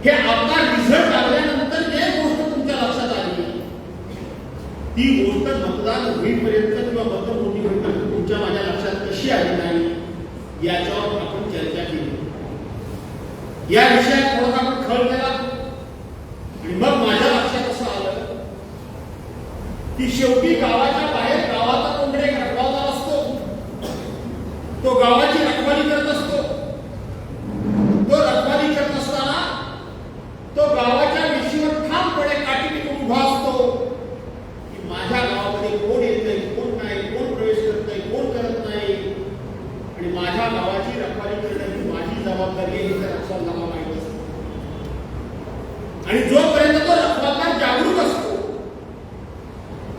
हे आपला रिझल्ट लागल्यानंतर जे गोष्ट तुमच्या लक्षात आली ती गोष्ट मतदान होईपर्यंत किंवा मतमोजणी होईपर्यंत तुमच्या माझ्या लक्षात कशी आली नाही याच्यावर आपण चर्चा केली. या विषयात थोडासा आपण खळ केला आणि मग माझ्या लक्षात असं आलं की शेवटी गावाच्या बाहेर गावाचा कोणतरी एक रखवालदार असतो. तो गावाची रखवाली करत असतो. तो रखवाली करत असताना तो गावाच्या विषयावर ठामपणे काठी टिकून उभा असतो की माझ्या गावामध्ये कोण येतंय, कोण नाही, कोण प्रवेश करतंय, कोण करत नाही आणि माझ्या गावाची रखवाली करण्याची माझी जबाबदारी आहे हे रखवालदाराला माहित असतं. आणि जोपर्यंत तो रखवालदार जागरूक असतो,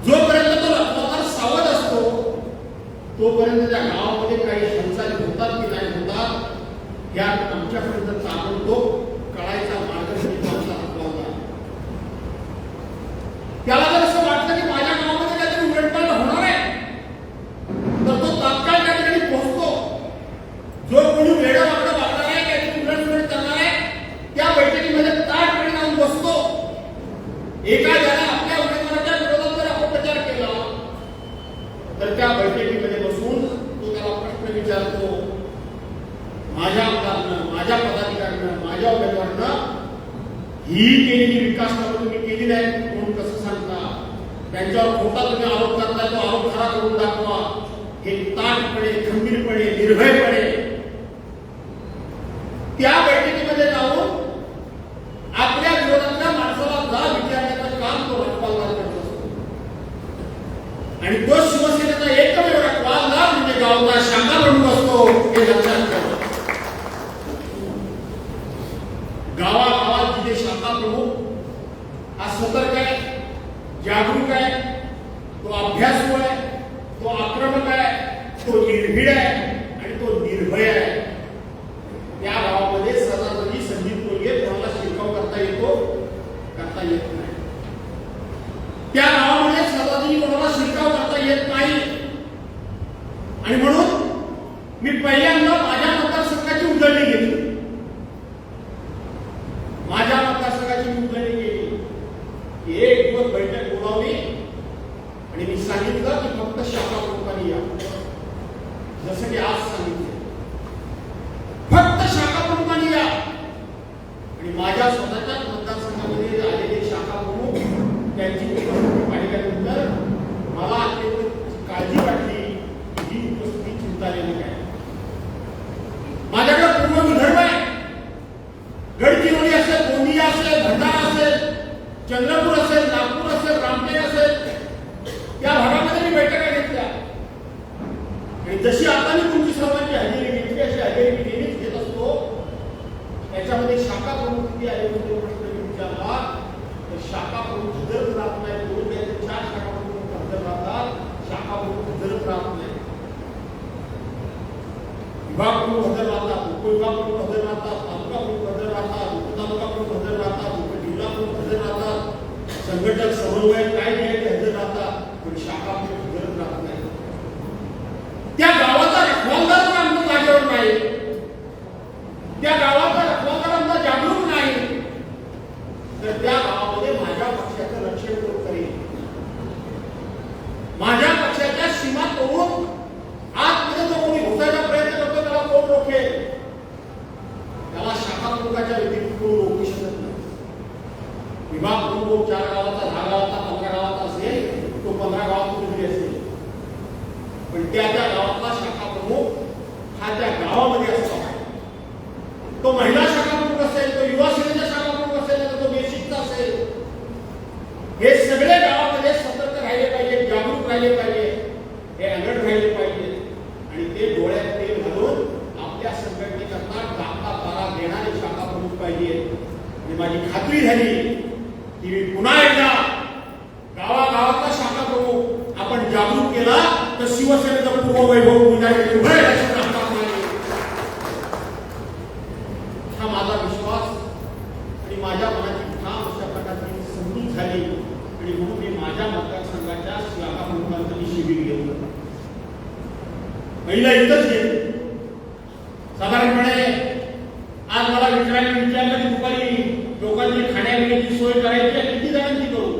जोपर्यंत तो रखवालदार सावध असतो, तोपर्यंत त्या गावामध्ये काही हालचाली होतात की नाही होतात या आमच्यापर्यंत ताबडतोब कळायचा मार्ग रखवालदार. त्याला जर असं वाटतं की माझ्या गावामध्ये काहीतरी उलटपालट होणार आहे तर तो तात्काळ त्या ठिकाणी पोहोचतो. जो कोणी वेळा वाकडं वागणार आहे, काहीतरी उलटसुलट करणार आहे त्या बैठकीमध्ये ताटपणे जाऊन बसतो. एखाद्याला आपल्या उमेदवाराच्या विरोधात जर आपण प्रचार केला तर त्या बैठकीमध्ये बसून तो त्याला प्रश्न विचारतो, माझ्या आमदारानं, माझ्या पदाधिकाऱ्यानं, माझ्या उमेदवारानं ही केलेली विकास कामं तुम्ही केली नाही म्हणून कसं सांगता? त्यांच्यावर खोटा तुम्ही आरोप करताय, तो आरोप खरा करून दाखवा. हे ताटपणे, खंबीरपणे, निर्भयपणे त्या बैठकीमध्ये जाऊन आपल्या विरोधातल्या माणसाला जाब विचारण्याचं काम तो रखवालदार करत असतो. आणि तो शिवसेनेचा एकमेव रखवालदार म्हणजे गावचा शाखा प्रमुख असतो हे लक्षात ठेवा. गावागावात जिथे शाखा प्रमुख हा सतर्क आहे, जागरूक आहे, तो अभ्यासू आहे, तो आक्रमक आहे, तो निर्भीड आहे आणि तो निर्भय आहे. त्या गावामध्ये सदासरी संदीप कोल्हे कोणाला शिरकाव करता येतो? करता येत नाही. त्या गावामध्ये सदासरी कोणाला शिरकाव करता येत नाही. आणि म्हणून मी पहिल्यांदा माझ्या मतदारसंघाची उजळणी घेतली. माझ्या मतदारसंघाची उजळणी केली की एक दिवस बैठक बोलावली आणि मी सांगितलं की फक्त शाखा प्रमुखांनी या. जसं की आज सांगितलं फक्त शाखा प्रमुखांनी या. आणि माझ्या स्वतःच्या मतदारसंघामध्ये आलेले शाखा प्रमुख त्यांची उपस्थिती पाहिल्यानंतर मला अत्यंत काळजी वाटली की ही उपस्थिती चिंताजनक आहे. माझ्याकडे पूर्ण विदर्भ आहे. गडचिरोली असेल, गोंदिया असेल, भंडारा असेल, चंद्रपूर असेल, नागपूर असेल, रामटेक असेल, त्या भागामध्ये मी बैठका घेतल्या. आणि जशी आता मी तुमची सर्वांची हजेरी घेतली अशी हजेरी मी नेहमीच घेत असतो. याच्यामध्ये शाखा प्रमुख किती आले होते प्रश्न मी विचारला तर शाखा प्रमुख हजर राहत नाही. दोन त्याचे 4 शाखा प्रमुख हजर राहतात, शाखा प्रमुख हजर राहत नाही. विभाग प्रमुख हजर राहतात, उपविभाग प्रमुख हजर राहतात, तालुका प्रमुख हजर राहतात, उपतालुका प्रमुख हजर राहतात, उपजिल्हा प्रमुख हजर राहतात, संघटक समन्वयक काय घ्यायचे हजर राहतात, पण शाखा प्रमुख हजर राहत नाही. त्या गावाचा रखवालदार जर आमचा जागेवर नाही, त्या गावाचा रखवालदार आमचा जागरूक नाही तर त्या गावामध्ये माझ्या पक्षाचं रक्षण कोण करेल? माझ्या पक्षाच्या सीमा तोडून आतमध्ये जो कोणी घुसायचा प्रयत्न करतो त्याला कोण रोखेल? त्याला शाखा प्रमुखाच्या व्यतिरिक्त कोण रोखू शकत नाही. विभाग प्रमुख 4 गावाचा, 10 गावाचा, 15 गावाचा असेल, तो 15 गावात कुठेतरी असेल, पण त्या गावातला शाखा प्रमुख हा त्या गावामध्ये असतो. तो महिला शाखा प्रमुख असेल, तो युवा सेनेचा शाखा प्रमुख असेल, तो बेसिकचा असेल. हे सगळे गावामध्ये सतर्क राहिले पाहिजे, जागरूक राहिले पाहिजे, हे अलर्ट राहिले पाहिजे आणि ते डोळ्यात तेल घालून आपल्या संघटनेकरता जागता तारा देणारे शाखा प्रमुख पाहिजे. आणि माझी खात्री झाली की मी पुन्हा एकदा गावागावातला शाखा प्रमुख आपण जागरूक केला तर शिवसेनेचा पूर्व वैभव पुन्हा हा माझा विश्वास आणि माझ्या मनाची ठाम अशा प्रकारची समजूत झाली. आणि म्हणून मी माझ्या मतदारसंघाच्या शाखा प्रमुखांचं शिबिर घेतलं. पहिलं इथंच घेतलं. साधारणपणे आज मला विचारलं की दुपारी सोय करायची आहे, किती जणांची करू?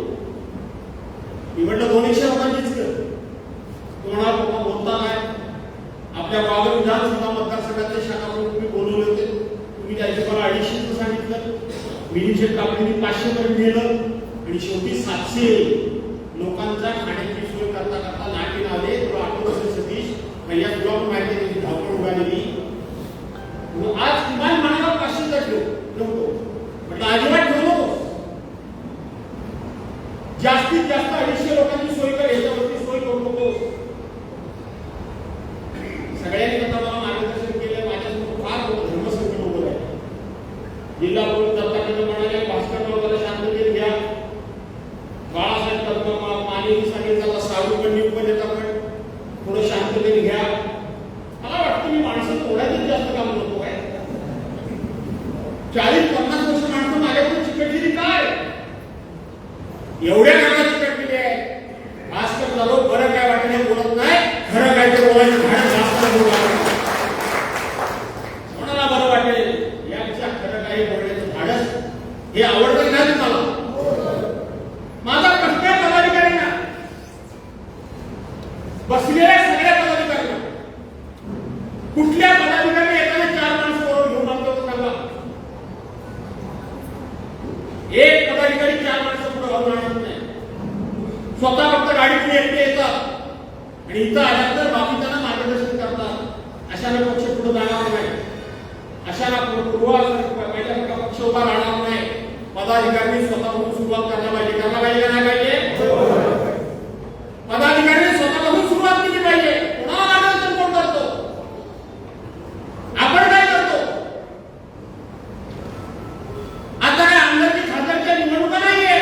मी म्हटलं 200 लोकांचीच कर. तुम्हाला लोक बोलता काय? आपल्या वाघ विधानसभा मतदारसंघाचे शाखा म्हणून तुम्ही बोलवले होते, तुम्ही त्याचे मला 250 सांगितलं, मिलिशेट कापडीने 500 पर्यंत नेलं आणि शेवटी 700 लोकांचा खाण्याची सोय करता करता नाटी नावले. तुला आठवत सतीश भैया, तुला पण माहिती आहे की धावपळ उडालेली. आज किमान मनाला 500 ठेव नको म्हटलं, अजिबात ठेवू नको. जास्तीत जास्त 250 लोकांची सोय कर, याच्यावरती सोय करू नको. सगळ्यांनी आता मला मार्गदर्शन केलं. माझ्यासमोर फार मोठं धर्मसंकट उभं आहे. जिल्हा प्रमुख दत्तात्रय म्हणाले, भास्करराव जरा शांततेत घ्या. बाळासाहेब दत्ता मानेनी सांगितलं, सावरकरांनी उपदेता पण थोडं शांततेत घ्या. मला वाटतं मी माणसं थोड्यातच जास्त काम करतो काय. 40-50 वर्ष माणसं माझ्याकडून चिकटलेली काय, एवढ्या काळात चिकटलेली आहे. भास्कर जाधव बरं काय वाटणे बोलत नाही, खरं काय ते बोलायचं धाडस जास्त कोणाला बरं वाटेल यापेक्षा खरं काही बोलण्याचं धाडस हे आवडतं नाही तुम्हाला. माझा प्रश्न आहे पदाधिकाऱ्यांना, बसलेल्या सगळ्या पदाधिकाऱ्यांना, कुठल्या पदाधिकारी एखाद्या 4 माणसं बरोबर घेऊन आणतो सांगा. एक पदाधिकारी 4 माणसं पुढे घालून आणत नाही. स्वतः फक्त गाडीतून एकटे येतात आणि इथं आल्यानंतर बाकीच्यांना मार्गदर्शन करतात. अशाला पक्ष पुढे जाणार नाही, अशाला पहिल्यासारखा पक्ष उभा राहणार नाही. पदाधिकाऱ्यांनी स्वतःहून सुरुवात करायला पाहिजे. करायला पाहिजे का नाही पाहिजे? पदाधिकाऱ्यांनी स्वतःहून सुरुवात केली पाहिजे. कोणाला मार्गदर्शन कोण करतो? आपण काय करतो? आता काय आमदारकी खासदारच्या निवडणुका नाहीये,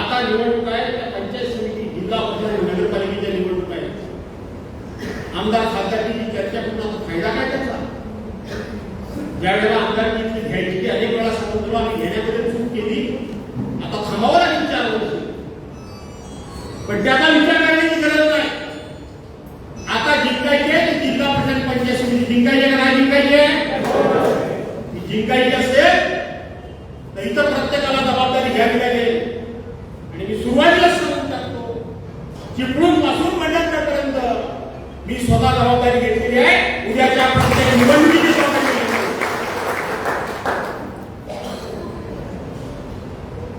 आता निवडणूक आहे त्या पंचायत समिती, जिल्हा परिषद, नगरपालिकेच्या निवडणूक आहे. आमदार खासदारकीची चर्चा करून फायदा काय त्याचा? ज्यावेळेला आमदारकी घ्यायची अनेक वेळा सांगितलं, आम्ही घेण्यामध्ये चूक केली, आता थांबावं लागेल 4 वर्ष. पण त्याचा विचार करण्याची गरज नाही. आता जिंकायचे जिल्हा परिषद पंचायत समिती जिंकायचे का नाही जिंकायचे? जिंकायची असेल तर इथं प्रत्येकाला जबाबदारी घ्यावी लागेल. आणि मी सुरुवातीलाच सांगून टाकतो, चिपळूण पासून मंडळपर्यंत मी स्वतः जबाबदारी घेतलेली आहे. उद्याच्या प्रत्येक निवडणुकीची जबाबदारी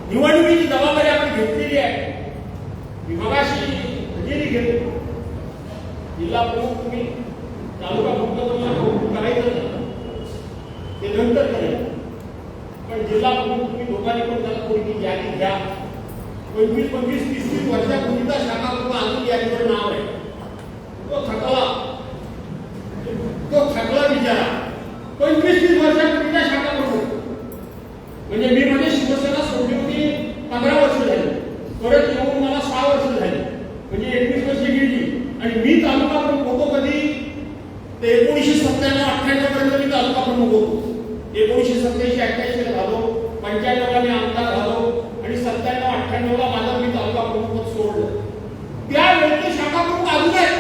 निवडणुकीची जबाबदारी आपण घेतलेली आहे. विभागाशी हजेरी घेतो. जिल्हा प्रमुख तुम्ही, तालुका प्रमुख करायचं ते नंतर करेल, पण जिल्हा प्रमुख तुम्ही दोघांनी पण त्याला थोडी यादी घ्या. 25-25, 30-30 वर्षापूर्वीचा शाखा प्रमुख अजून यादीवर नाव आहे. तो थकला बिचारा. 25-30 वर्षापूर्वीचा शाखा प्रमुख म्हणजे मी म्हणजे शिवसेना सोडली होती 15 वर्ष झाली, परत येऊन मला 6 वर्ष झाली, म्हणजे 21 वर्ष गेली. आणि मी तालुका प्रमुख होतो कधी ते 1997-98 पर्यंत मी तालुका प्रमुख होतो. 1987-88 झालो, 95 ला मी आमदार झालो आणि 97-98 ला माझा मी तालुका प्रमुख सोडलं. त्यावेळेचे शाखा प्रमुख अजून आहेत,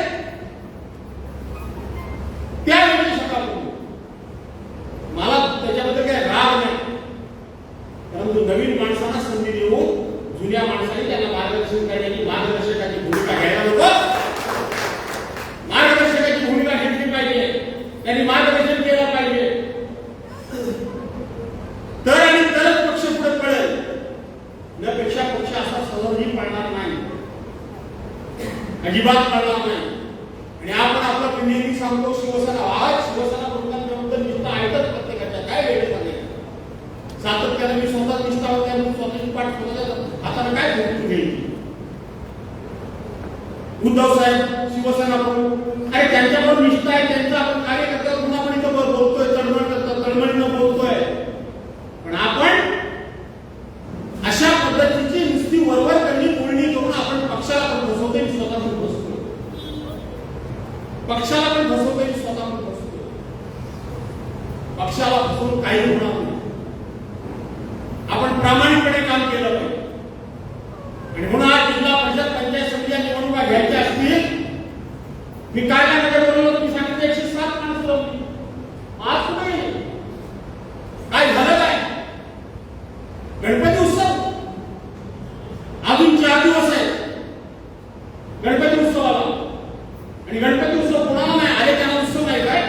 त्यावेळेचे शाखा प्रमुख. मला त्याच्याबद्दल काही राग नाही, परंतु नवीन माणसांना संधी देऊन जुन्या माणसांनी त्यांना मार्गदर्शन करण्याची मार्गदर्शकाची भूमिका घ्यायला नको. मार्गदर्शकाची भूमिका घेतली पाहिजे, त्यांनी मार्गदर्शन केलं पाहिजे. तर आणि तरच पक्ष पुढे पडेल, त्यापेक्षा पक्ष असा सहजही पडणार नाही, अजिबात पडणार नाही. आणि आपण आपलं नेहमी सांगतो शिवसेना, आज शिवसेना प्रमुखांबद्दल निष्ठा आहेतच प्रत्येकाच्या, काय वेळ झाले सातत्याने मी स्वतः निष्ठा होत्या म्हणून स्वतःची पाठ स्वतःच्या हाताने काय भूमिका घ्यायची. उद्धव साहेब शिवसेना प्रमुख, अरे त्यांच्यावर निष्ठा आहे, त्यांचा आपण कार्यकर्ता पुन्हा पण इथं बोलतोय, तळमळीनं बोलतोय. पण आपण अशा पद्धतीची नुसती वरवर करणी बोलणी करून आपण पक्षाला पण फसवतोय, स्वतः पण फसतोय. पक्षाला पण फसवतोय, स्वतः पण फसतोय. पक्षाला फसवून काही होणार नाही. आपण प्रामाणिकपणे काम केलं पाहिजे. आणि म्हणून आज जिल्हा परिषद पंचायत समिती निवडणुका घ्यायच्या असतील, मी काय काय बोललो तुम्ही सांगितलं 107 गणपती उत्सव अजून 4 दिवस आहेत गणपती उत्सवाला. आणि गणपती उत्सव कोणाला नाही आले त्यांना उत्सव नाही काय?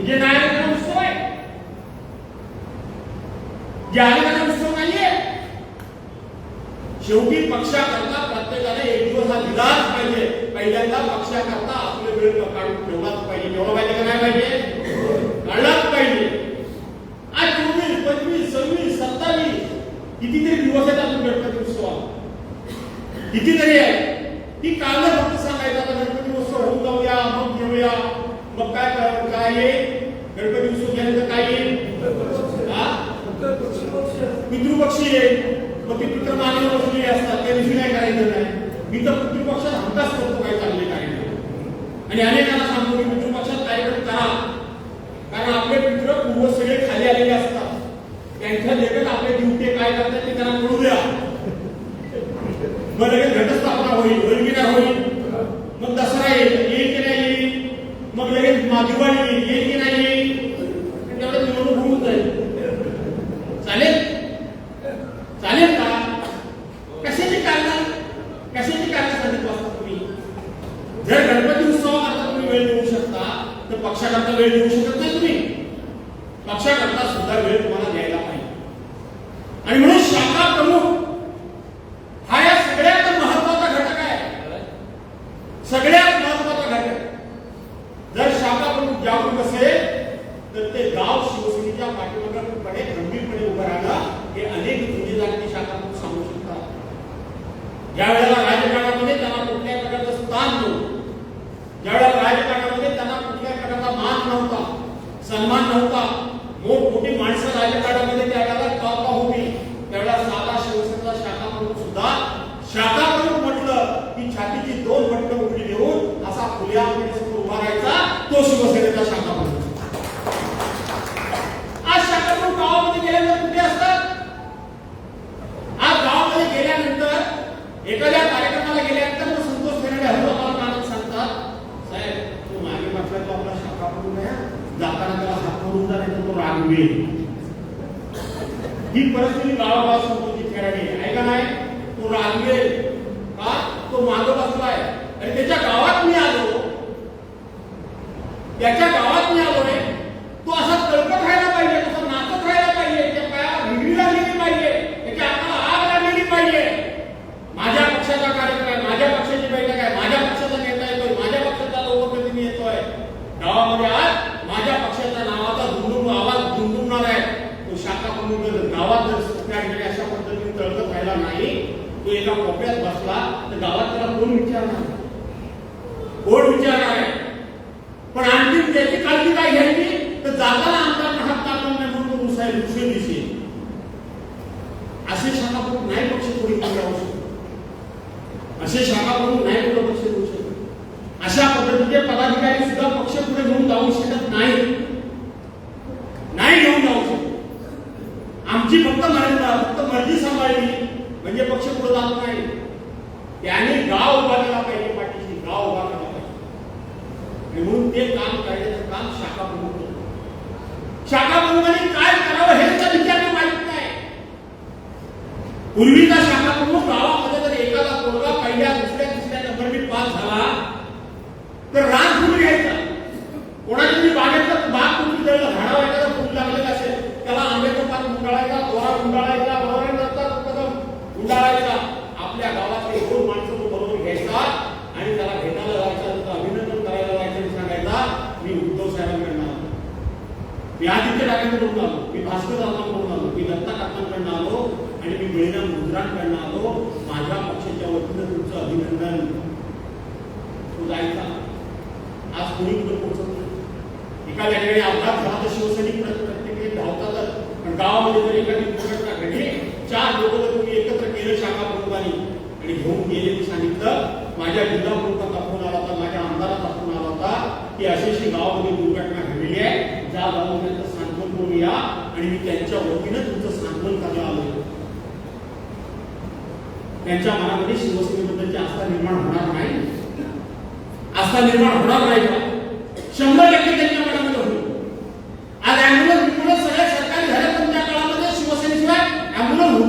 जे नाही आले त्यांना उत्सव आहे, जे आले त्यांना उत्सव नाहीये. शेवटी पक्षाकरता प्रत्येकाने एक दिवस हा दिलाच पाहिजे. पहिल्यांदा पक्षाकरता आपले वेळ काढून ठेवलाच पाहिजे. ठेवला पाहिजे का नाही पाहिजे? काढलाच पाहिजे. आज 24, 25, 26, 27 कितीतरी दिवस आहेत आपण गणपती उत्सवाला, कितीतरी आहे. ती कारणं फक्त सांगायचं आता गणपती उत्सव होऊन जाऊया, मग घेऊया, मग काय येईल? गणपती उत्सव झाल्यानंतर काय येईल? पितृपक्षी येईल. मग ते पितृ मागे बसलेले असतात, त्या दिवशी काय करायचं नाही. मी तर पितृपक्षात हमखास करतो काय चालले काय नाही. आणि अनेकांना सांगतो की पितृपक्षात कार्यक्रम करा, कारण आपले पितृ पूर्व सगळे खाली आलेले असतात. त्यांच्या देखत आपले दिवटे काय करतात ते त्यांना कळू द्या. मग लगेच घटस्थापना होईल, वर्गीना होईल, मग दसरा येईल की नाही येईल, मग लगेच दिवाळी येईल की नाही येईल, तेवढं निवडणूक होऊन जाईल. चालेल चालेल का? कशाची कारणं सांगितलं असतं तुम्ही? जर गणपती उत्सवाकरता तुम्ही वेळ देऊ शकता तर पक्षाकरता वेळ देऊ शकत नाही तुम्ही. पक्षाकरता सुद्धा वेळ तुम्हाला द्यायला पाहिजे. आणि म्हणून शाखा प्रमुख हा या सगळ्यात महत्वाचा घटक आहे. सगळ्यात महत्वाचा घटक. जर शाखा प्रमुख जागरूक असेल तर ते गाव शिवसेनेच्या पाठीमागे गंभीरपणे उभं राहिलं हे अनेक जागती शाखा प्रमुख सांगू शकतात. ज्या वेळेला राजकारणामध्ये त्यांना कुठल्याही प्रकारचं स्थान नव्हतं, ज्या वेळेला राजकारणामध्ये त्यांना कुठल्याही प्रकारचा मान नव्हता, सन्मान नव्हता, मोठमोठी माणसं राजकारणामध्ये त्यावेळेला टॉपला होती, त्यावेळेला साधा शिवसेनेचा शाखा प्रमुख सुद्धा शाखा प्रमुख म्हटलं की छातीची 2 बटणं उघडी देऊन असा खुल्या समोर उभा राहायचा तो शिवसेनेचा शाखा प्रमुख. आज शाखा प्रमुख गावामध्ये गेल्यानंतर कुठे असतात? आज गावामध्ये गेल्यानंतर एखाद्या कार्यक्रमाला गेल्यानंतर संतोष फेरडे हजारांना सांगतात, साहेब तू मागे म्हटलं तो आपला शाखा प्रमुख आहे, जाताना त्याला हात करून जा नाही तर तो रागवेल. ही परिस्थिती गावागावात संतोषजी फेरडे आहे का नाही? तो रागवेल का? तो मागं बसलाय आणि त्याच्या गावात मी आलो, त्याच्या गावात मी आलोय, तो असा तळपत राहायला पाहिजे, तसा नाचत राहायला पाहिजे, त्या पायाला भिगडी लागलेली पाहिजे, त्याच्या हाताला आग लागलेली पाहिजे. माझ्या पक्षाचा कार्यक्रम आहे, माझ्या पक्षाची बैठक आहे, माझ्या पक्षाचा नेता येतोय, माझ्या पक्षाचा लोकप्रतिनिधी येतोय. गावामध्ये आज माझ्या पक्षाच्या नावाचा आवाज दुमदुमणार आहे. तो शाखा प्रमुख गावात जर अशा पद्धतीने तळपत राहिला नाही, तो एका कोपऱ्यात बसला तर गावात त्याला कोण विचारणार? कोण विचारणार आहे? पण आणखी त्याची काळजी काय घ्यायची तर जाताना आमदार हात टाकून नाही म्हणून दुसरे दिसेल. असे शाखा प्रमुख नाही पक्ष पुढे जाऊ शकत, असे शाखा प्रमुख नाही पुढे पक्ष घेऊ शकत. अशा पद्धतीचे पदाधिकारी सुद्धा पक्ष पुढे घेऊन जाऊ शकत नाही घेऊन जाऊ शकत. आमची फक्त मर्जी सांभाळली म्हणजे पक्ष पुढे जात नाही. त्याने गाव उभा केला पाहिजे, पाठीशी गाव उभा केला पाहिजे. म्हणून ते काम करण्याचं काम शाखा प्रमुख करतो. शाखा प्रमुखांनी काय करावं हे तर विचारणे माहित नाही. पूर्वीचा शाखा प्रमुख गावामध्ये जर एखादा पोरगा पहिल्या दुसऱ्या तिसऱ्या नंबरने पास झाला तर रान फुल घ्यायचा. कोणाच्या बागेतलं बाग कुठली जळलं, झाडावर एखादा फुल लागलेलं असेल त्याला आंब्याचा पान गुंडाळायचा, दोरा गुंडाळायचा, बरोबर गुंडाळायचा. आपल्या गावातले 2 माणसं तो बरोबर घ्यायचा आणि त्याला भेटायला जायचा, त्याचं अभिनंदन करायला जायचं आणि सांगायचा मी उद्धव साहेबांकडून आलो, मी आदित्य ठाकरेंकडून आलो, मी भास्कर दादांकडून आलो, मी दत्ता काकांकडून आलो आणि मी बळीराम गुजरांकडून आलो, माझ्या पक्षाच्या वतीनं तुमचं अभिनंदन. तो जायचा. आज कोणी कुठे पोहोचत नाही. एखाद्या ठिकाणी अपघात झाला तर शिवसैनिक प्रत्येक धावतातच, पण गावामध्ये जर एखादी दुर्घटना घडली 4 लोक तुम्ही एकत्र केलं शाखा प्रमुखांनी आणि घेऊन गेले की सांगितलं माझ्या जिल्हा प्रमुखाचा फोन आला होता, माझ्या आमदाराचा फोन आला होता की अशी गावामध्ये दुर्घटना घडलेली आहे, ज्या गावात त्यांचं सांत्वन करून या आणि मी त्यांच्या वतीनं तुमचं सांत्वन करायला आलो. त्यांच्या मनामध्ये शिवसेनेबद्दलची आस्था निर्माण होणार नाही. आस्था निर्माण होणार नाही का? 100% त्यांच्या मनामध्ये होईल. आज ॲम्ब्युलन्स सगळ्या सरकारी झाल्या तुमच्या काळामध्ये शिवसेनेशिवाय ॲम्ब्युलन्स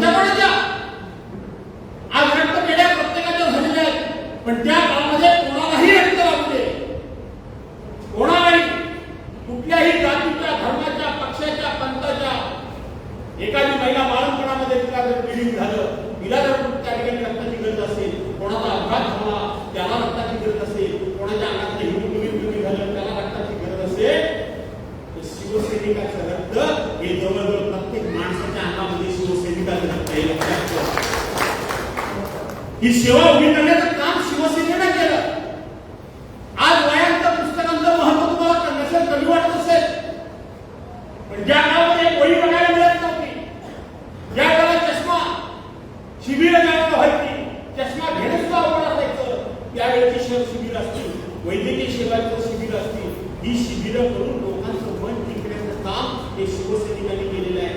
एखादी महिला बाळंपणामध्ये तिला जर ब्लिडिंग झालं, तिला जर त्या ठिकाणी रक्ताची गरज असेल, कोणाचा अपघात झाला त्याला रक्ताची गरज असेल, कोणाच्या अंगातलं हिमोग्लोबिन कमी झालं त्याला रक्ताची गरज असेल, तर शिवसैनिकाचं रक्त हे जवळजवळ प्रत्येक माणसाच्या अंगामध्ये शिवसैनिकाचं रक्त हे लक्षात ठेवा. ही सेवा उभी करण्याचं काम शिवसेनेनं केलं. आज वयांचं पुस्तकांचं महत्व तुम्हाला नसेल कमी वाटत असेल, पण ज्या काळामध्ये वही बघायला मिळत नव्हती, ज्या वेळेला चष्मा शिबिर ज्यावेळेला व्हायची, चष्मा घेणं सुद्धा अवघड असायचं, त्यावेळेची शिबिर असतील, वैद्यकीय सेवांचं शिबिर असतील, ही शिबिरं करून लोकांचं मन जिंकण्याचं काम हे शिवसैनिकांनी केलेलं आहे.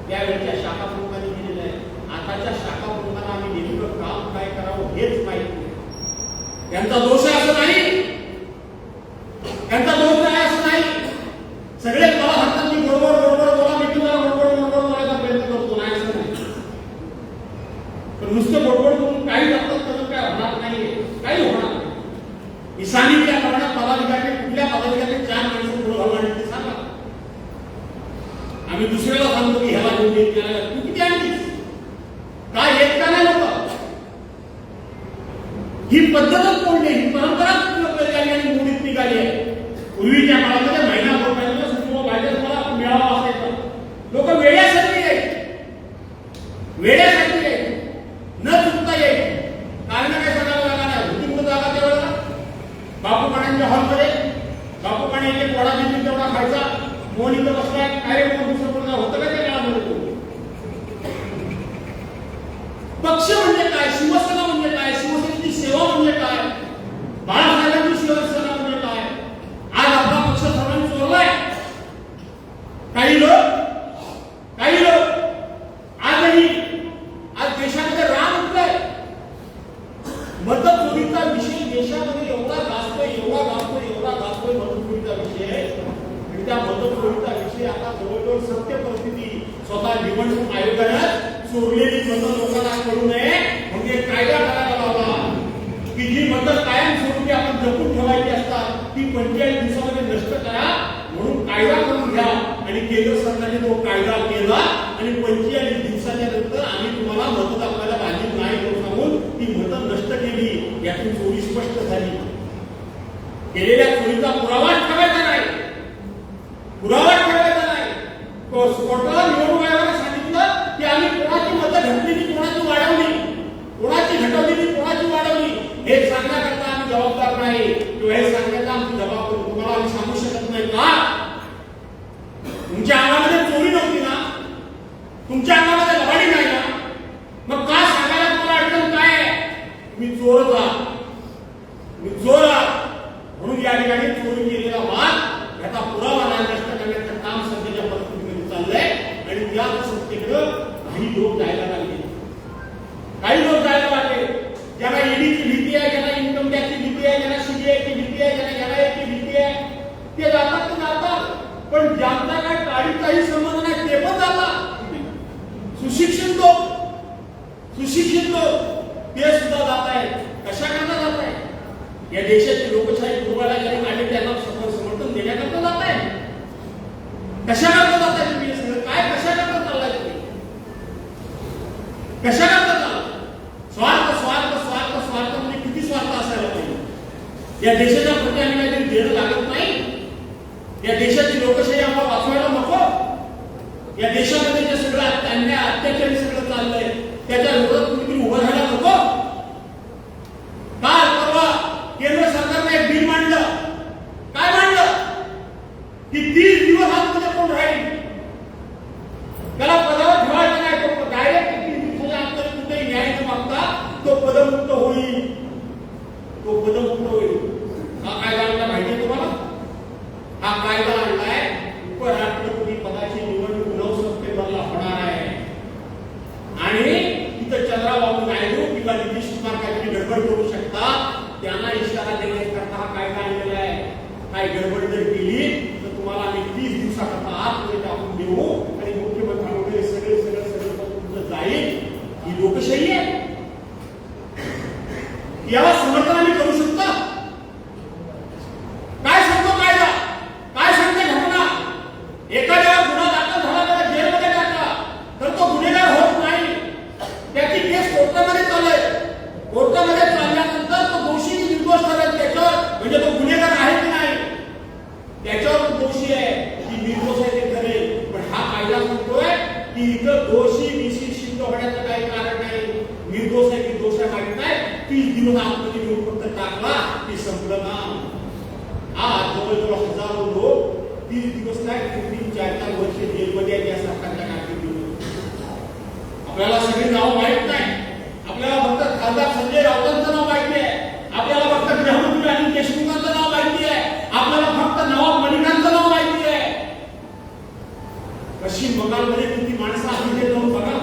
त्यावेळेच्या शाखा प्रमुखांनी केलेलं आहे. आताच्या शाखा प्रमुखांना आम्ही नेमकं काम काय करावं हेच माहिती नाही. त्यांचा दोष आहे असं नाही, त्यांचा दोष नाही असं नाही. सगळे मला म्हणतात की बरोबर बरोबर बोला, मी तुम्हाला बरोबर बरोबर बोलायचा प्रयत्न करतो, नाही असं नाही. पण नुसतं बरोबर करून काही जातात तर काय होणार नाही, काही होणार नाही. मी सांगितल्याप्रमाणे पदाधिकारी कुठल्या पदाधिकारी 4 माणसं पुढे घालणार ते सांगा. आम्ही दुसऱ्याला सांगतो की ह्याला घेऊन येत त्याला तू किती आणलीस, काय येत का नाही लोक. ही पद्धतच मोडली, ही परंपराच निघाली आणि मोडीत निघाली आहे. पूर्वीच्या काळामध्ये महिनाभर पहिल्यांदा सुरू व्हायचं तुम्हाला मिळावा असायचा. लोक वेड्यासाठी यायचे, वेड्यासाठी यायचे, न चुकता यायचे. काय ना काय सगळं जागा नाही होती. कुठं जागा त्यावेळेला बापू पाण्यांच्या हॉलमध्ये बापू पाणी एक वडा दिली तेवढा खायचा. मोहन इथं बसलाय, काय दुसरं कोणता होतं का त्या काळामध्ये. पक्ष म्हणजे काय, शिवसेना म्हणजे काय, शिवसेनेची सेवा म्हणजे काय, बाळासाहेबांची शिवसेना म्हणजे काय. आज आपला पक्ष सर्वांनी चोरलाय. काही लोक आजही आज देशामध्ये राम उठलाय. मतचोरीचा विषय देशामध्ये एवढा गाजतोय मतचोरीचा विषय. आणि त्या मतचोरीचा विषय आता जवळजवळ सत्य परिस्थिती स्वतः निवडणूक आयोगानं चोरलेली मतं लोकांना करू नये म्हणजे कायदा करायला लावला की जी मतं कायमस्वरूपी आपण जपून ठेवायची असतात ती 45 दिवसामध्ये नष्ट करा म्हणून कायदा करून घ्या. आणि केंद्र सरकारने तो कायदा केला आणि 45 दिवसाच्या नंतर आम्ही तुम्हाला मतं दाखवायला बांधील नाही करून सांगून ती मतं नष्ट केली. यातून चोरी स्पष्ट झाली. केलेल्या चोरीचा पुरावा ठेवायचा नाही, कोर्टाला निवडणूक आयोगाने सांगितलं की आम्ही कोणाची मतं घटलेली, कोणाची वाढवली, कोणाची घटवलेली, कोणाची वाढवली हे सांगण्याकरता आम्ही जबाबदार नाही किंवा हे सांगण्याचा आमची जबाबदारी तुम्हाला आम्ही सांगू शकत नाही का. तुमच्या अंगामध्ये चोरी नव्हती ना, तुमच्या अंगामध्ये लबाडी नाही ना, मग का सांगायला तुम्हाला अडचण काय आहे. तुम्ही चोर आहात, म्हणून या ठिकाणी चोरी केलेला वाद याचा पुरावा नाही नष्ट करण्याचं काम सध्याच्या परिस्थितीमध्ये चाललंय. आणि त्याच सत्तेकडे काही लोक जायला लागले, ज्यांना ईडीची भीती आहे, ज्यांना इन्कम टॅक्सची भीती आहे, ज्यांना सीबीआयची भीती आहे, ज्यांना NIA ची भीती आहे, ते जातात. पण ज्यांचा काय काळीचाही संबंध नाही ते पण जातात. सुशिक्षित लोक ते सुद्धा जात आहेत. कशा करता जात आहे. या देशाची लोकशाही दुर्बळायला गेली आणि त्यांना समर्थन देण्याकरता जात आहे. कशा करता जात आहे तुम्ही सगळं काय, कशा करता चाललाय तुम्ही, कशा करता चालला. स्वार्थ स्वार्थ स्वार्थ स्वार्थ म्हणजे किती स्वार्थ असायला पाहिजे. या देशाच्या प्रती आम्ही काहीतरी देणं लागत नाही. या देशाची लोकशाही आम्हाला वाचवायला नको. या देशामध्ये जे सगळं अन्याय अत्याचारी सगळं चाललंय त्याच्या विरोधात कुणीतरी उभं राहायला नको. काल परवा केंद्र सरकारने एक बिल मांडलं. काय मांडलं की 30 दिवस आतमध्ये कोण राहील त्याला पदावर ठेवायचं नाही. तो डायरेक्ट 30 दिवसाच्या आत कुठेही न्याय मागता तो पदमुक्त होईल. हा कायदा आणला माहिती आहे तुम्हाला. हा कायदा आणलाय उपराष्ट्रपती पदाची निवडणूक 9 सप्टेंबरला होणार आहे. आणि तिथं चंद्राबाबू नायडू किंवा नितीश कुमार काहीतरी गडबड करू शकतात. त्यांना इशारा देण्याकरता हा कायदा आणलेला आहे. काय गडबड जर केली तर तुम्हाला आम्ही 30 दिवसाकरता आतमध्ये टाकून देऊ आणि मुख्यमंत्री वगैरे सगळं तुमचं जाईल. ही लोकशाही आहे. याला समर्थन आम्ही करू शकतो. काय सांगतो कायदा, काय सांगते घटना. एखाद्यावर गुन्हा दाखल झाला त्याला जेलमध्ये टाका. की इथं दोषी बीसी सिद्ध होण्याचं काही कारण नाही, निर्दोष आहे की दोष आहे माहित नाही, 30 दिवस आतमध्ये घेऊन फक्त टाकला की संपलं ना. आज जवळजवळ हजारो लोक 30 दिवस काय 3-4 वर्ष जेलमध्ये आहेत या सरकारच्या कारकिर्दीमध्ये. आपल्याला सगळी नाव माहित नाही, आपल्याला फक्त खासदार संजय राऊतांचं नाव माहिती आहे, आपल्याला फक्त गृहमंत्री अनिल देशमुखांचं नाव माहिती आहे, आपल्याला फक्त नवाब मलिकांचं नाव माहिती आहे. पश्चिम बंगालमध्ये किती माणसं आतमध्ये जाऊन बघा,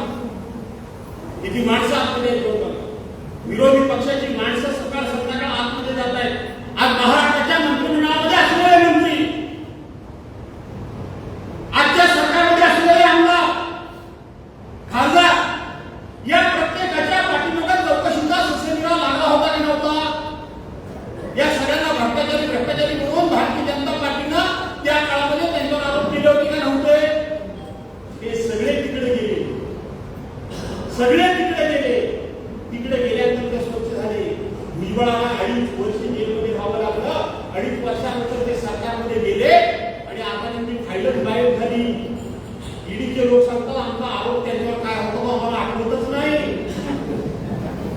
किती माणसं आतमध्ये जाऊन बघा. विरोधी पक्षाची माणसं सकाळ संध्याकाळ आतमध्ये जात आहेत. आज महाराष्ट्राच्या मंत्रिमंडळामध्ये असलेले मंत्री, आजच्या सरकारमध्ये असलेले आमदार, खासदार, या प्रत्येकाच्या पाठीमागे चौकशीचा सुसेमिरा लागला होता की नव्हता? या सगळ्यांना भ्रष्टाचारी म्हणून भारतीय जनता पार्टीनं त्या काळामध्ये त्यांच्यावर आरोप केले होते का नव्हते? ते सगळे तिकडे गेले, सगळे तिकडे गेले. तिकडे गेल्यानंतर स्वच्छ झाले. भुजबळाला 2.5 वर्ष जेलमध्ये राहावं लागलं, 2.5 वर्षानंतर ते सरकारमध्ये गेले आणि आता त्यांची फाईलच गायब झाली. ईडीचे लोक सांगतात आमचा आरोप त्यांच्यावर काय होतो आम्हाला आठवतच नाही,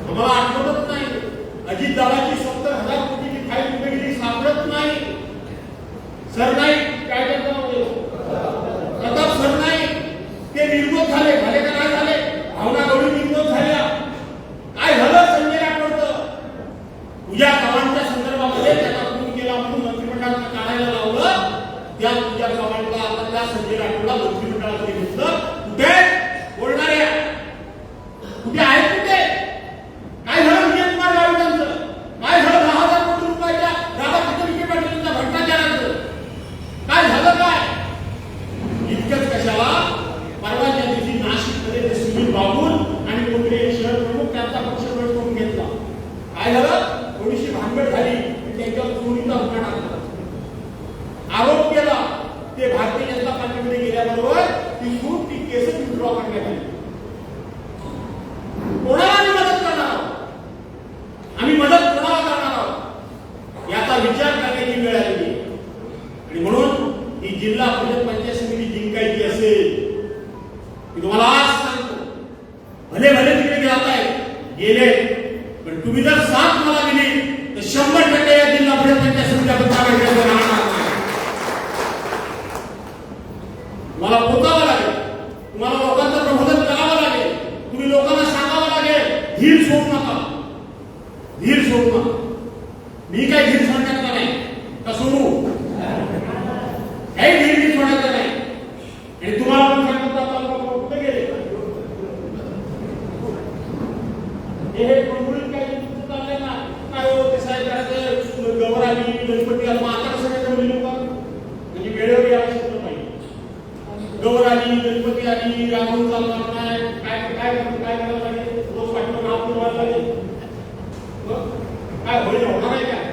आम्हाला आठवतच नाही. अजित दादाची 70,000 कोटीची फाईल कुठे गेली सापडत नाही. सरनाईक काय प्रताप सरनाईक ते निर्दोष झाले का काय झाले? भावना गवळी निर्दोष झाल्या. काय झालं संजय राठोडचं? पूजा चव्हाणच्या संदर्भामध्ये त्याला खून केला म्हणून मंत्रिमंडळात काढायला लावलं. त्या पूजा चव्हाणला आता त्या संजय राठोडला मंत्रिमंडळामध्ये घेतलं. कुठे बोलणाऱ्या कुठे आहेत? कुठे काय झालं? विजय कुमार गावितांचं काय झालं? 10,000 कोटी रुपयाच्या राधाकृष्ण विखे पाटीलच्या भ्रष्टाचाराचं काय झालं? काय इतकंच कशाला? परवाच्या दिवशी नाशिकमध्ये ते सुनील बाबूल आणि कोणते शहर प्रमुख त्यांचा पक्ष करून घेतला. काय झालं? थोडीशी भांडण झाली, त्यांच्यावर चोरीचा गुन्हा टाकला, आरोप केला. ते भारतीय जनता पार्टीमध्ये गेल्याबरोबर तिथून ती केस विड्रॉ करण्यात आली. कोणाला आम्ही मदत करणार आहोत? आम्ही मदत कोणाला करणार आहोत याचा विचार करण्याची वेळ आलेली. आणि म्हणून ही जिल्हा परिषद पंचायत समिती जिंकायची असेल, मी तुम्हाला आज सांगतो, भले भले तिकडे जात आहे गेले, पण तुम्ही जर साथ मला दिली तर 100% या जिल्हा परिषद पंचायत समितीच्या पत्रावर राहणार. तुम्हाला पोचावं लागेल, तुम्हाला लोकांचं प्रबोधन करावं लागेल, तुम्ही लोकांना सांगावं लागेल धीर सोडू नका, धीर सोडू नका. मी काय धीर सोडण्याचा नाही का सोडू? काही धीर सोडायचं नाही. आणि तुम्हाला पण सांगतो कुठे गेले हे कुळकुळीत काय चाललंय ना, काय हो ते साहेब करायचं गवर आली गणपती आला, मग आता कसं काय जमली लोक? म्हणजे वेळेवर यायला शिकलं पाहिजे. गवर आली गणपती आली रामून चालणार नाही, काय काय काय करायला लागेल? रोज पाठवून नाव पुरवायला लागेल. काय होईल? होणार आहे काय?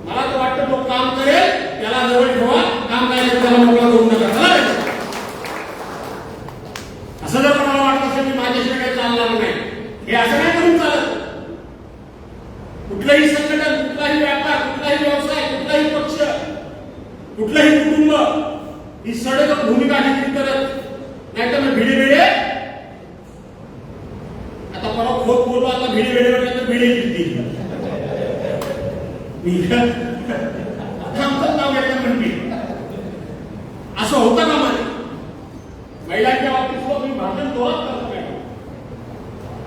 मला तर वाटतं तो काम करेल त्याला जवळ ठेवा, काम करायचं त्याला मोकळा करू नका. असं जर मला वाटत असेल की माझ्याशिवाय काही चालणार नाही, हे असं नाही करून चालत. कुठलंही संघटन, कुठलाही व्यापार, कुठलाही व्यवसाय, कुठलाही पक्ष, कुठलंही कुटुंब ही सडक भूमिका निश्चित करत नाही तर मग भिडे आता परवा खोट बोलू, आता भिडे म्हटलं भिडे जिंकतील. आमचं नाव घ्यायचं म्हणते असं होतं का? मध्ये महिलांच्या बाबतीत सुद्धा तुम्ही भाषण जोरात करता काय?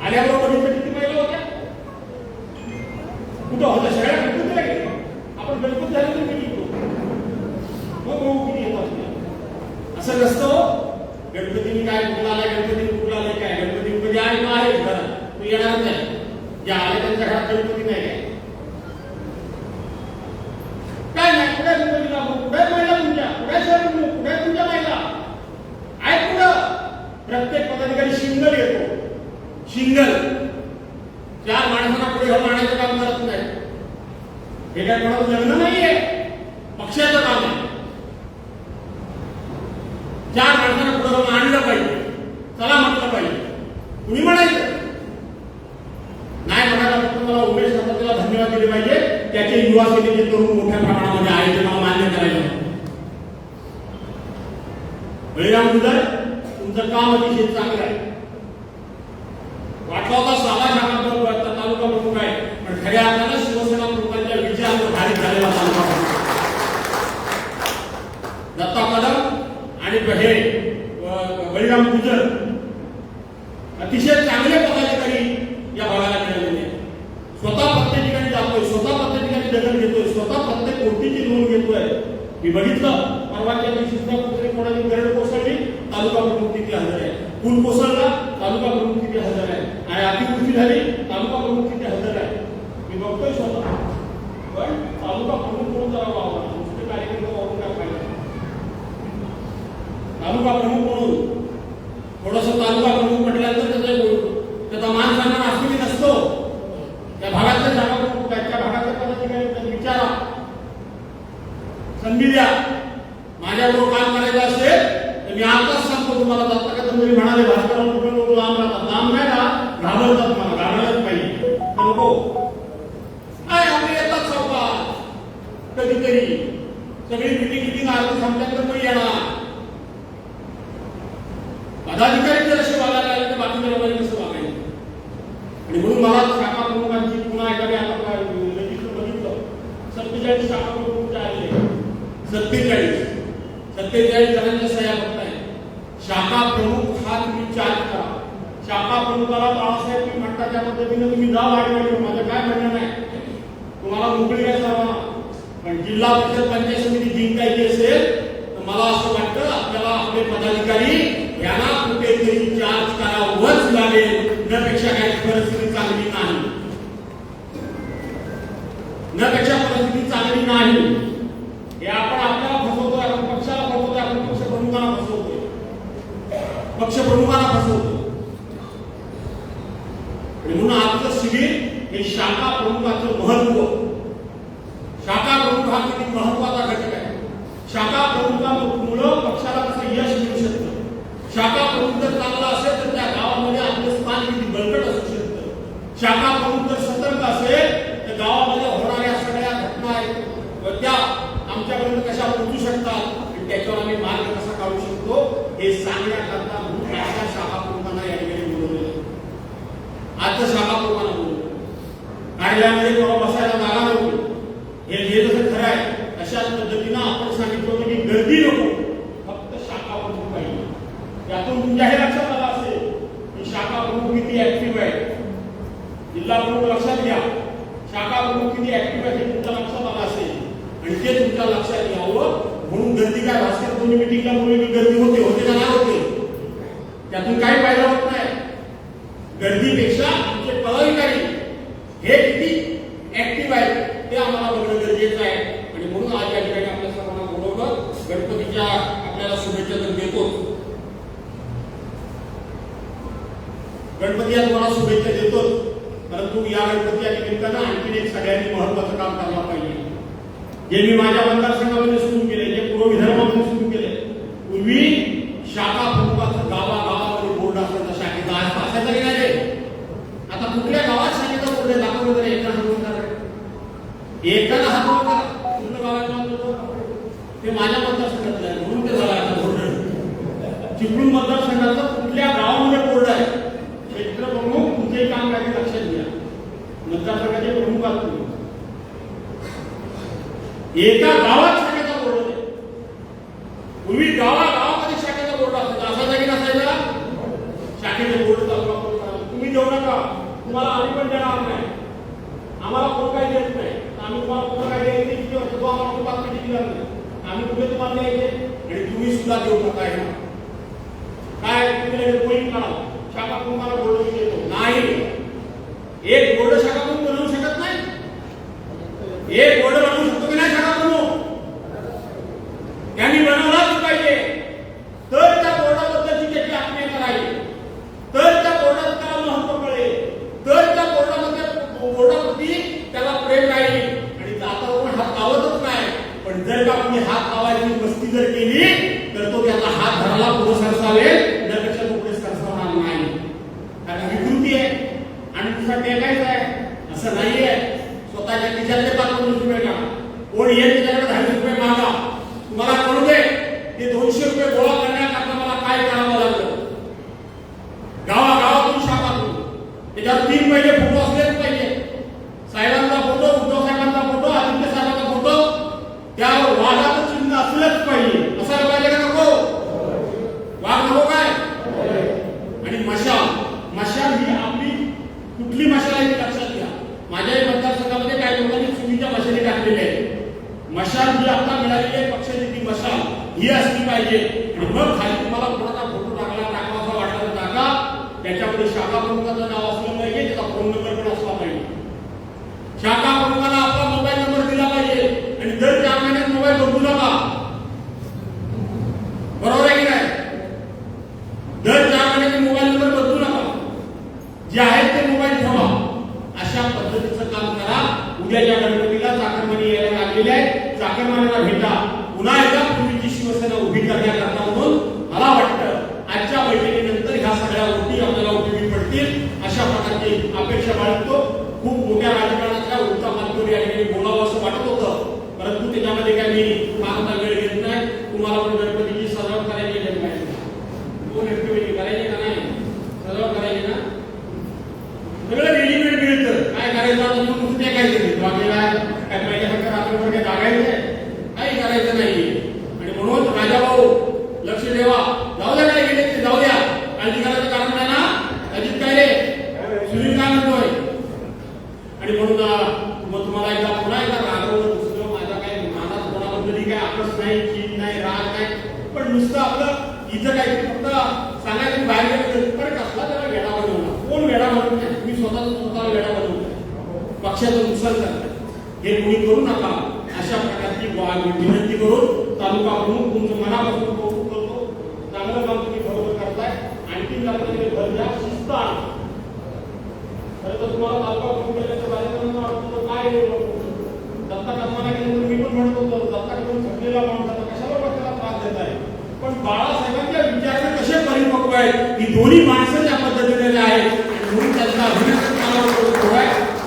आल्याबरोबर किती महिला होत्या? कुठं होत्या? सगळ्या गणपतीला गेले. आपण गणपती झाले तर किती मग किती येतात? असं नसतं. गणपतीने काय कुठला आलाय, गणपती कुठला आलाय काय? गणपती कधी आहे ना आहे घरात, तो येणारच नाही. ज्या आले त्यांच्या घरात गणपती नाही काय नाही. कुठे गणपतीला कुठे महिला तुमच्या, कुठे शहर कुठे तुमच्या महिला आहेत? कुठं? प्रत्येक पदाधिकारी सिंगल येतो, सिंगल 4 माणसांना पुढे घेऊन आणायचं काम करत नाही. हे काय कोणाचं लग्न नाहीये, पक्षाचं काम आहे. 4 माणसांना पुढे घेऊन आणलं पाहिजे, चला म्हटलं पाहिजे. तुम्ही म्हणायचं नाही, म्हणायला फक्त मला उमेश संपत्तीला धन्यवाद दिले पाहिजे, त्याचे युवा सेनेचे तरुण मोठ्या प्रमाणामध्ये आहे ते मला मान्य करायचं. बळीराम गुजर तुमचं काम अतिशय चांगलं आहे. वाटला होता साधा शाखा तालुका प्रमुख आहे, पण खऱ्या अर्थानं शिवसेना प्रमुखांच्या विजयावर भारित झालेला तालुका दत्ता कदम आणि हे बळीराम गुजर अतिशय चांगले पदाधिकारी या भागाला मिळालेले आहेत. स्वतः प्रत्येक ठिकाणी जातोय, स्वतः प्रत्येक ठिकाणी दखल घेतोय, स्वतः प्रत्येक कोटीची नोंद घेतोय. मी बघितलं परवाच्या दिवशी सुद्धा कुठे कोणाची गरड कोसळली, तालुका प्रमुख तिथे हजर आहे. पूल कोसळला, तालुका प्रमुख तिथे हजर आहे. आणि अतिवृष्टी झाली, तालुका प्रमुख तिथे हजर आहे. मी बघतोय स्वतः, पण तालुका प्रमुख म्हणून जरा वावरा, नुसते कार्यक्रम वावरून काय फायदा. तालुका प्रमुख म्हणून थोडस तालुका प्रमुख म्हटल्यानंतर त्याचा मान सन्मान असतो की नसतो. त्या भागातल्या जागा प्रमुख आहेत, त्या भागातल्या पदाधिकारी विचारा, संधी द्या. माझ्याबरोबर काम करायचं असेल तर मी आताच सांगतो तुम्हाला. दत्ता कदम जरी म्हणाले भास्करराव लोक लांब राहतात, लांब नाही ना, घाबरतात, मला घाबरायलाच पाहिजे तर नको. काय आम्ही येतात चौकात कधीतरी, सगळी मिटिंग आरती संपल्यानंतर पण येणार. पदाधिकारी जर असे वागायला लागले तर बाकी लोकांनी कसं वागायचं. आणि म्हणून मला शाखा प्रमुखांची पुन्हा एखादी आता रजिस्टर बघितलं 47 शाखा प्रमुख आलेले, 47 जणांच्या सह्या फक्त आहे. शाखा प्रमुख हा तुम्ही चार्ज करा. शाखा प्रमुखाला बाळासाहेब तुम्ही म्हणता त्या पद्धतीने तुम्ही जा वाढवायचं, माझं काय म्हणणं नाही, तुम्हाला मोकळी काय सर्वांना. पण जिल्हा परिषद पंचायत समिती जिंकायची असेल तर मला असं वाटतं आपल्याला आपले पदाधिकारी यांना कुठेतरी चार्ज करावंच लागेल. नपेक्षा काही परिस्थिती चांगली नाही, नपेक्षा परिस्थिती चांगली नाही. हे आपण आपल्याला फसवतोय, आपण पक्षाला फसवतोय, आपण पक्षप्रमुखांना फसवतोय, पक्षप्रमुखांना फसवतोय. म्हणून आजचं शिबिर हे शाखा प्रमुखाचं महत्व, शाखा प्रमुख हा किती महत्वाचा घटक आहे. शाखा प्रमुखामुळे पक्षाला कसं यश मिळू शकतं. शाखा प्रमुख जर चांगला असेल तर त्या गावामध्ये आपलं स्थान किती बळकट असू शकतं. शाखा प्रमुख जर सतर्क असेल तर गावामध्ये होणाऱ्या सगळ्या घटना आहेत त्या आमच्यापर्यंत कशा पोहोचू शकतात आणि त्याच्यावर आम्ही मार्ग कसा काढू शकतो हे सांगण्याकरता म्हणून शाखा प्रमुखांना या ठिकाणी बोलवलं. आजचं शाखा प्रमुखांना बोलवलं. कार्यालयामध्ये तेव्हा बसायला जागा नव्हती. हे जसं खरं आहे अशाच पद्धतीनं आपण सांगितलं होतं की गर्दी नको, फक्त शाखा प्रमुख पाहिजे. यातून तुमच्या हे लक्षात आलं असेल की शाखा प्रमुख किती ऍक्टिव्ह आहे. जिल्हा प्रमुख लक्षात घ्या, शाखा प्रमुख किती ऍक्टिव्ह आहे हे तुमच्या लक्षात आलं असेल. आणि ते तुमच्या लक्षात यावं म्हणून गर्दी काय भास्कर दोन्ही मिटिंगला बोलली की गर्दी होते का नाही होते, त्यातून काही फायदा होत नाही. गर्दीपेक्षा तुमचे पदाधिकारी हे किती ऍक्टिव्ह आहेत ते आम्हाला बघणं गरजेचं आहे. आणि म्हणून आज या ठिकाणी आपल्या सर्वांना बोलवलं. गणपतीच्या आपल्याला शुभेच्छा तर देतो, गणपती तुम्हाला शुभेच्छा देतो, परंतु या गणपतीच्या निमित्तानं आणखी एक सगळ्यांनी महत्वाचं काम करायला पाहिजे. जे मी माझ्या मतदारसंघामध्ये सुरू केले, जे पूर्व विदर्भामध्ये सुरू केले, पूर्वी शाखा प्रमुखाचं गावागावामध्ये बोर्ड असायचा शाखेचा, आज असायचा की नाही. आता कुठल्या गावात शाखेचा बोर्ड आहे दाखवलं तर एकाला हात वर करा, पूर्ण गावात ते माझ्या मतदारसंघातलं आहे म्हणून ते झालं बोर्ड. चिपळूण मतदारसंघाचं कुठल्या गावामध्ये बोर्ड आहे, क्षेत्र प्रमुख तुमचे काम काही लक्षात घ्या. मतदारसंघाचे प्रमुख आहात तुम्ही, एका गावात शाखेचा बोर्ड आहे. पूर्वी गावागावामध्ये शाखेचा बोर्ड असायचा, असा जागी नसायचा. शाखेचे बोर्ड चालू तुम्ही देऊ नका, तुम्हाला आम्ही पण देणार नाही, आम्हाला कोण काही देत नाही. आम्ही तुम्हाला कोण काही द्यायचे आम्हाला बातमी दिली नाही, आम्ही कुठे तुम्हाला द्यायचे आणि तुम्ही सुद्धा देऊ नका. काय तुम्ही पॉईंट काढा, शाखा तुम्हाला बोर्ड देतो नाही. एक बोर्ड शाखा म्हणून बनवू शकत नाही, एक बोर्ड बनवू शकतो की नाही शाखा म्हणून, त्यांनी बनवलाच पाहिजे. तर त्या बोर्डाबद्दलची त्याची आत्मीयता राहील, तर त्या बोर्डात त्याला महत्व कळेल, तर त्या बोर्डाप्रती त्याला प्रेम राहील. आणि आता कोण हात लावतच नाही, पण जर का कोणी हात लावायची मस्ती जर केली तर तो त्याचा हात धराला पुढे सरसावेल, त्यापेक्षा तो पुढे सरसावणार नाही. कारण विकृती आहे आणि तुझा टेकायचा आहे. पहिले फोटो असलेच पाहिजे. साहेबांचा फोटो, उद्धव साहेबांचा फोटो, आदित्य साहेबांचा फोटो, त्यावर वाघाचं चिन्ह असलंच पाहिजे. असायला पाहिजे का नको? वाघ नको काय? आणि मशाल ही आपली कुठली मशाल आहे ते लक्षात घ्या. माझ्याही मतदारसंघामध्ये काही लोकांनी चुकीच्या मशाली टाकलेल्या आहेत. मशाल ही आता मिळालेली आहे पक्षाची ती मशाल ही असली पाहिजे. आणि मग खाली तुम्हाला कोणाचा फोटो टाकावासा वाटला तर टाका. त्याच्यामध्ये शाखा प्रमुखाचं नाव असलं पाहिजे, त्याचा फोन नंबर पण असला पाहिजे. शाखा प्रमुखाला आपला मोबाईल नंबर दिला पाहिजे आणि दर 4 महिन्यात मोबाईल बदलू नका. बरोबर आहे की नाही? दर 4 महिन्यात मोबाईल नंबर बदलू नका. जे आहेत ते मोबाईल ठेवा. अशा पद्धतीचं काम करा. उद्याच्या गणपतीला चाकरमानी यायला लागलेले आहे. चाकरमानीला भेटा. पुन्हा एकदा पूर्वीची शिवसेना उभी करण्याकरता म्हणून मला वाटतं आजच्या बैठकीनंतर ह्या सगळ्या गोष्टी आपल्याला उपयोगी पडतील अशा प्रकारची अपेक्षा बाळगतो. खूप मोठ्या राजकारणातल्या वृत्तपत्रांवर या ठिकाणी बोलावं असं वाटत होतं, परंतु त्याच्यामध्ये काय मी फारसा वेळ घेत नाही. तुम्हाला पण गणपतीची सजावट करायची आहे का? दोन ऍक्टिव्हिटी करायची का नाही? सजावट करायची ना? सगळं रेडीमेड मिळतं. काय करायचं आता तुम्ही ते काय करते बाकीला काय पहिल्यासारखं रात्रभर काय जागायचं काही करायचं नाही. आणि म्हणून राजाभाऊ लक्ष ठेवा. जाऊ द्या काय गेले ते जाऊ द्या. काळजी करायचं कारण नाही ना. अजित काय रे सुनील काय म्हणतोय? आणि म्हणून मग तुम्हाला एकदा पुन्हा एकदा रागवलं दुसरं माझा काय मनात कोणाबद्दलही काय आकस नाही, चीन नाही, राग नाही. पण नुसतं आपलं इथं काय फक्त सांगायचं बाहेर गेलं पण कसला त्याला वेडा बनवला. कोण वेडा बनवत नाही? तुम्ही स्वतःला वेडा बनवताय. पक्षाचं नुकसान करताय. हे कोणी करू नका. अशा प्रकारची विनंती करून तालुका प्रमुख तुमचं मनापासून कौतुक करतो. चांगलं काम तुम्ही बरोबर करताय. आणखी आपल्याकडे भर द्या, शिस्त आणा. खरं तर तुम्हाला तालुका प्रमुख केल्याच्या कार्यक्रमांना वाटतो काय दत्ता कदमाला केलं मी पण म्हणत होतो दत्ता कदम थकलेला माणूस आता कशाला पक्षाला त्रास देत आहे. पण बाळासाहेबांच्या विचाराने कसे परिपक्व आहेत ही दोन्ही माणसं त्या पद्धतीने आहेत. म्हणून त्यांचा अभिनंदन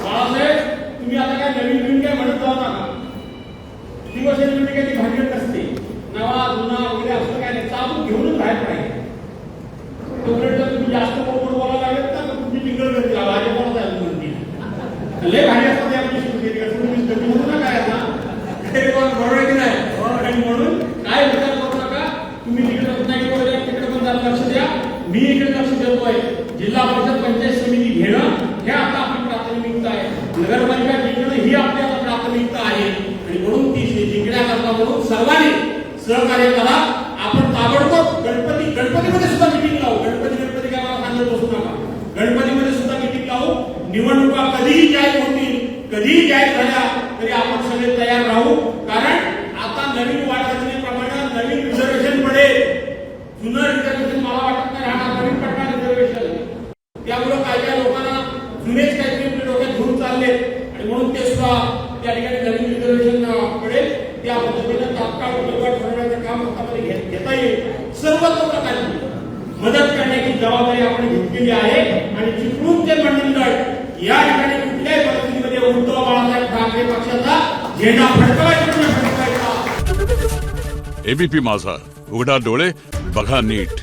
बाळासाहेब तुम्ही आता काय नवीन काय म्हणत जाऊ नका. शिवसेनेची काही भांडण नसते. नवा जुना वगैरे असं काय नाही. चालू घेऊनच बाहेर पाहिजे. तोपर्यंत तुम्ही जास्त मोठं बोलायला लागेल ना तुमची टिंगल करतील. भाजपला जायला म्हणतील लय भारी असतात आपली शिवसेने म्हणून ना काय आता बरोबर आहे की नाही? आणि म्हणून काय विचार करू नका. तुम्ही तिकडे रत्नागिरी वगैरे तिकडे पण जरा लक्ष द्या. मी इकडे लक्ष देतोय. जिल्हा परिषद पंचायत समिती घेणं हे आता आपली प्राथमिकता आहे. नगरपालिका जिंकणं ही आपली आता प्राथमिकता आहे. आणि म्हणून ती जिंकण्याकरता म्हणून सर्वांनी सहकार्य करा. आपण ताबडतोब गणपतीमध्ये सुद्धा मिटिंग लावू. गणपती काय मला सांगत बसू नका. गणपतीमध्ये सुद्धा मिटिंग लावू. निवडणुका कधीही जाहीर होतील, कधीही जाहीर झाल्या तरी आपण सगळे तयार राहू. कारण आता नवीन वाटरचनेप्रमाणे नवीन रिझर्वेशन पडेल. जुनं रिझर्वेशन मला वाटत नाही राहणार. नवीन पडणार रिझर्वेशन. त्यामुळे काही लोकांना जुनेच काहीतरी डोक्यात घेऊन चालले आणि म्हणून ते सुद्धा त्या ठिकाणी नवीन रिझर्वेशन पडेल. त्या पद्धतीने तात्काळ उमेदवार ठरवण्याचं काम हातामध्ये घेता येईल. सर्व प्रकारची मदत करण्याची जबाबदारी आपण घेतलेली आहे. आणि चिपळूण ते मंडणगड या ठिकाणी कुठल्याही परिस्थितीमध्ये उद्धव बाळासाहेब ठाकरे पक्षाचा झेंडा फडकवायचा. एबीपी माझा, उघडा डोळे बघा नीट.